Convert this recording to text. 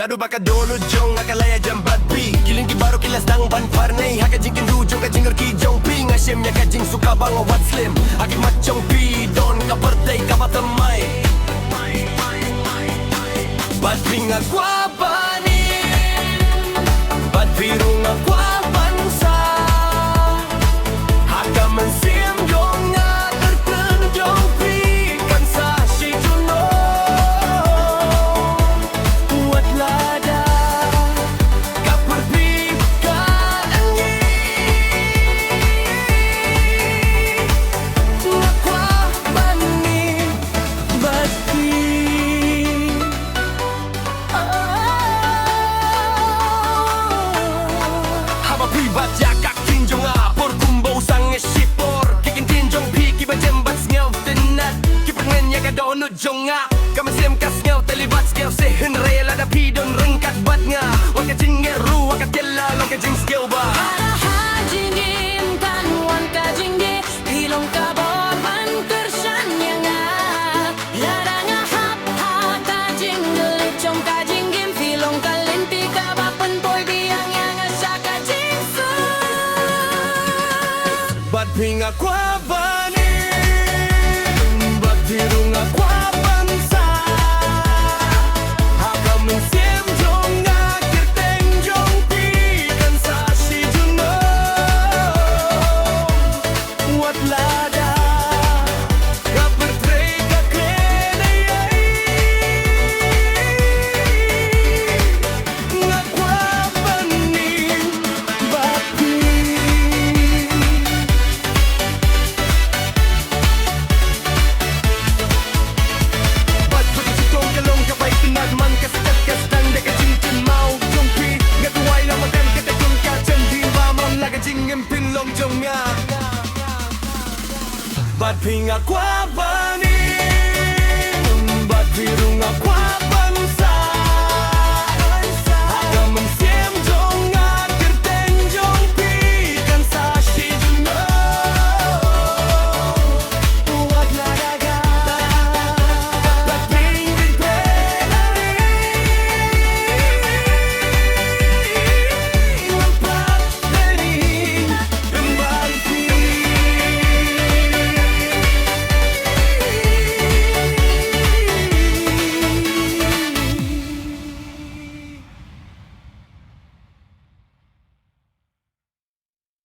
Lado baka dono jong akalaya jambat bi Giling ki baru kilas dang ban parnay Haka jingkin rujong ka jingar ki jong pi Ngasyem nya ka jing suka bang wat slim Akit machong pi don ka birthday ka patamay Bat pi nga kwapani Bat piru nga kwapansa Haka man siem jong nga terken jong pi Kansa si juno Wat lada Kaperpi ka angi Nga kwapani Bat pi Bat jakak tinjong apor kumbo sang esipor Kikin tinjong pi kiba jembat sngel tinat Kipengen ya ka dono jong nga Kamasem ka sngel talibat sngel Sehen rela da pi don rengkat bat nga Waka jingeru waka tela long ka jing skill ba Araha jingin kan wan ka jingge Hilong ka borban kersan yang nga Lara nga hap ha ka jingle Chong ka jinggim Hilong ka linti ka bapen boy biang yang asa ka jingsu Bat pi nga kwabani Bat piru nga kwabansa Haka mensiem jong nga kirteng jong pi Kansa si juno Wat lada Kapertrey ka krenayay Nga kwabani Bat pi Bat pati si tong kalong kapay pinagman Kasakat kastang deka jingkin mau jong pi Nga tuway lang magan kita jong kachan Di ba mam laga jingin pinlong jong nga Bat pi nga kwabani Bat piru nga kwabani